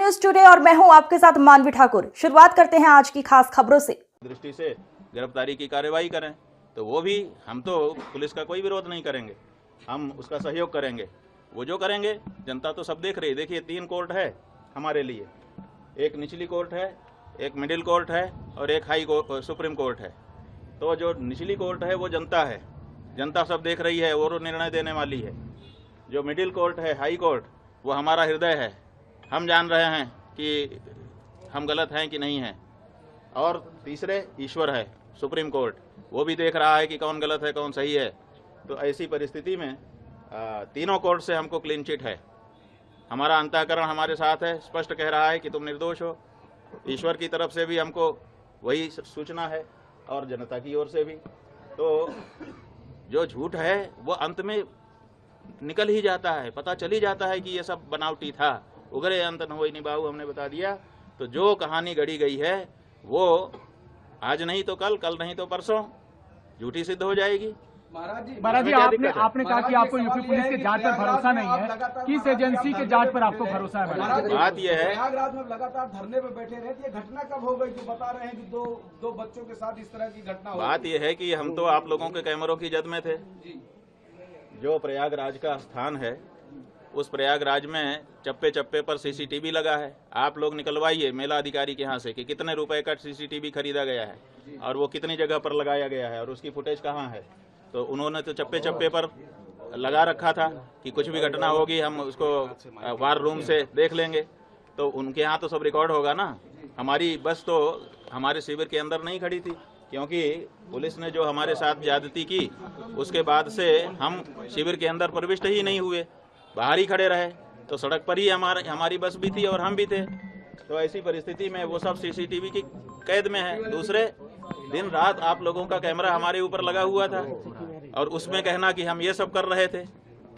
News today और मैं हूं आपके साथ मानवी ठाकुर। शुरुआत करते हैं आज की खास खबरों से। दृष्टि से गिरफ्तारी की कार्रवाई करें तो वो भी, हम तो पुलिस का कोई विरोध नहीं करेंगे, हम उसका सहयोग करेंगे। वो जो करेंगे जनता तो सब देख रही है। देखिए 3 कोर्ट है हमारे लिए, एक निचली कोर्ट है, एक मिडिल कोर्ट है और एक हाई कोर्ट सुप्रीम कोर्ट है। तो जो निचली कोर्ट है वो जनता है, जनता सब देख रही है और निर्णय देने वाली है। जो मिडिल कोर्ट है, हाई कोर्ट, वो हमारा हृदय है। हम जान रहे हैं कि हम गलत हैं कि नहीं हैं। और तीसरे ईश्वर है, सुप्रीम कोर्ट, वो भी देख रहा है कि कौन गलत है कौन सही है। तो ऐसी परिस्थिति में तीनों कोर्ट से हमको क्लीन चिट है। हमारा अंतःकरण हमारे साथ है, स्पष्ट कह रहा है कि तुम निर्दोष हो। ईश्वर की तरफ से भी हमको वही सूचना है और जनता की ओर से भी। तो जो झूठ है वो अंत में निकल ही जाता है, पता चल ही जाता है कि ये सब बनावटी था। उगरे अंत न होई निभाऊ, हमने बता दिया। तो जो कहानी गढ़ी गई है वो आज नहीं तो कल, कल नहीं तो परसों झूठी सिद्ध हो जाएगी। महाराज जी, आपने कहा कि आपको यूपी पुलिस के जांच पर भरोसा नहीं है, किस एजेंसी के जांच पर आपको भरोसा है? बात यह है, प्रयागराज में लगातार धरने पे बैठे रहे, ये घटना कब हो गई जो बता रहे हैं कि दो बच्चों के साथ इस तरह की घटना हो? बात यह है कि हम तो आप लोगों के कैमरों की जद में थे। जो प्रयागराज का स्थान है, उस प्रयागराज में चप्पे चप्पे पर सीसीटीवी लगा है। आप लोग निकलवाइए मेला अधिकारी के यहाँ से कि कितने रुपए का सीसीटीवी खरीदा गया है और वो कितनी जगह पर लगाया गया है और उसकी फुटेज कहाँ है। तो उन्होंने तो चप्पे चप्पे पर लगा रखा था कि कुछ भी घटना होगी हम उसको वार रूम से देख लेंगे। तो उनके यहाँ तो सब रिकॉर्ड होगा ना। हमारी बस तो हमारे शिविर के अंदर नहीं खड़ी थी, क्योंकि पुलिस ने जो हमारे साथ ज्यादती की उसके बाद से हम शिविर के अंदर प्रविष्ट ही नहीं हुए, बाहर ही खड़े रहे। तो सड़क पर ही हमारी बस भी थी और हम भी थे। तो ऐसी परिस्थिति में वो सब सीसीटीवी की कैद में है। दूसरे दिन रात आप लोगों का कैमरा हमारे ऊपर लगा हुआ था और उसमें कहना कि हम ये सब कर रहे थे,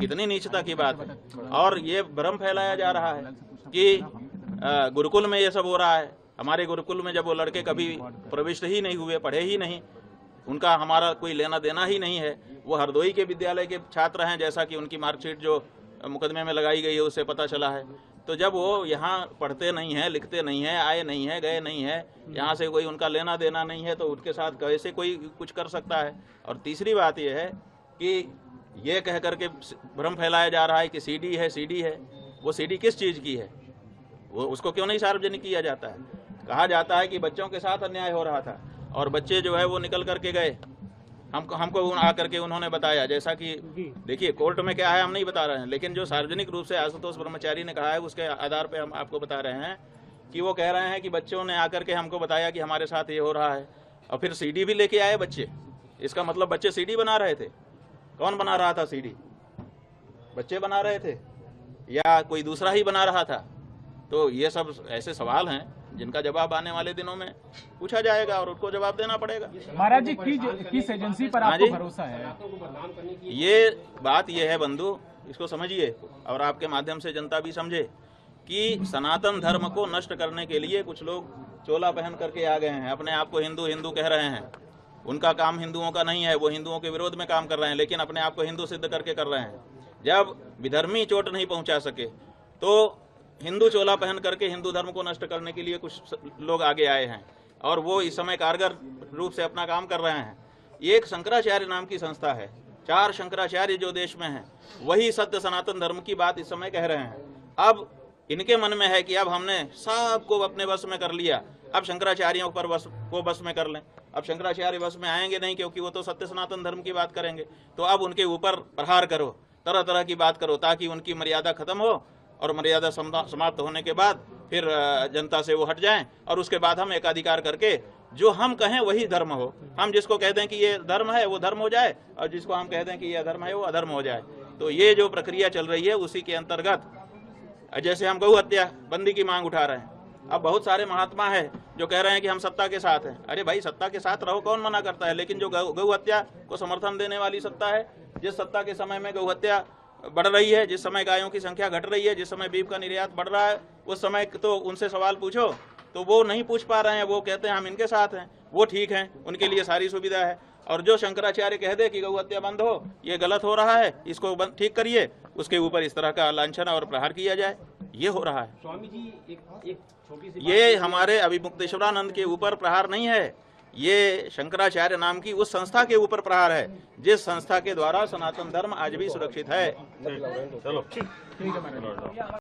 कितनी नीचता की बात है। और ये भ्रम फैलाया जा रहा है कि गुरुकुल में ये सब हो रहा है। हमारे गुरुकुल में जब वो लड़के कभी प्रविष्ट ही नहीं हुए, पढ़े ही नहीं, उनका हमारा कोई लेना देना ही नहीं है। वो हरदोई के विद्यालय के छात्र हैं, जैसा कि उनकी मार्कशीट जो मुकदमे में लगाई गई है उससे पता चला है। तो जब वो यहाँ पढ़ते नहीं हैं, लिखते नहीं हैं, आए नहीं हैं, गए नहीं हैं, यहाँ से कोई उनका लेना देना नहीं है, तो उनके साथ कैसे कोई कुछ कर सकता है। और तीसरी बात यह है कि ये कह करके भ्रम फैलाया जा रहा है कि सीडी है, सीडी है। वो सीडी किस चीज़ की है, वो उसको क्यों नहीं सार्वजनिक किया जाता है? कहा जाता है कि बच्चों के साथ अन्याय हो रहा था और बच्चे जो है वो निकल करके गए, हमको आकर के उन्होंने बताया। जैसा कि देखिए कोर्ट में क्या है हम नहीं बता रहे हैं, लेकिन जो सार्वजनिक रूप से आशुतोष ब्रह्मचारी ने कहा है उसके आधार पे हम आपको बता रहे हैं कि वो कह रहे हैं कि बच्चों ने आकर के हमको बताया कि हमारे साथ ये हो रहा है। और फिर सीडी भी लेके आए बच्चे। इसका मतलब बच्चे सीडी बना रहे थे। कौन बना रहा था सीडी? बच्चे बना रहे थे या कोई दूसरा ही बना रहा था? तो ये सब ऐसे सवाल हैं जिनका जवाब आने वाले दिनों में पूछा जाएगा और उनको जवाब देना पड़ेगा। महाराज जी, किस एजेंसी पर आपको भरोसा है? ये बात ये है बंधु, इसको समझिए और आपके माध्यम से जनता भी समझे कि सनातन धर्म को नष्ट करने के लिए कुछ लोग चोला पहन करके आ गए हैं, अपने आप को हिंदू हिंदू कह रहे हैं। उनका काम हिंदुओं का नहीं है, वो हिंदुओं के विरोध में काम कर रहे हैं, लेकिन अपने आप को हिंदू सिद्ध करके कर रहे हैं। जब विधर्मी चोट नहीं पहुंचा सके तो हिंदू चोला पहन करके हिंदू धर्म को नष्ट करने के लिए कुछ लोग आगे आए हैं और वो इस समय कारगर रूप से अपना काम कर रहे हैं। एक शंकराचार्य नाम की संस्था है, 4 शंकराचार्य जो देश में हैं, वही सत्य सनातन धर्म की बात इस समय कह रहे हैं। अब इनके मन में है कि अब हमने सबको अपने वश में कर लिया, अब शंकराचार्यों पर बस में कर लें। अब शंकराचार्य बस में आएंगे नहीं, क्योंकि वो तो सत्य सनातन धर्म की बात करेंगे। तो अब उनके ऊपर प्रहार करो, तरह तरह की बात करो, ताकि उनकी मर्यादा खत्म हो और मर्यादा समाप्त होने के बाद फिर जनता से वो हट जाएं और उसके बाद हम एकाधिकार करके जो हम कहें वही धर्म हो। हम जिसको कह दें कि ये धर्म है वो धर्म हो जाए और जिसको हम कह दें कि ये अधर्म है वो अधर्म हो जाए। तो ये जो प्रक्रिया चल रही है उसी के अंतर्गत जैसे हम गौ हत्या बंदी की मांग उठा रहे हैं। अब बहुत सारे महात्मा है जो कह रहे हैं कि हम सत्ता के साथ हैं। अरे भाई, सत्ता के साथ रहो, कौन मना करता है? लेकिन जो गौ हत्या को समर्थन देने वाली सत्ता है, जिस सत्ता के समय में गौ हत्या बढ़ रही है, जिस समय गायों की संख्या घट रही है, जिस समय बीफ का निर्यात बढ़ रहा है, उस समय तो उनसे सवाल पूछो तो वो नहीं पूछ पा रहे हैं। वो कहते हैं हम इनके साथ हैं, वो ठीक हैं, उनके लिए सारी सुविधा है। और जो शंकराचार्य कह दे कि गौ हत्या बंद हो, ये गलत हो रहा है, इसको ठीक करिए, उसके ऊपर इस तरह का लांछन और प्रहार किया जाए। ये हो रहा है। स्वामी जी एक छोटी सी ये हमारे अभिमुक्तेश्वरानंद के ऊपर प्रहार नहीं है, ये शंकराचार्य नाम की उस संस्था के ऊपर प्रहार है जिस संस्था के द्वारा सनातन धर्म आज भी सुरक्षित है। ठीक है मैडम।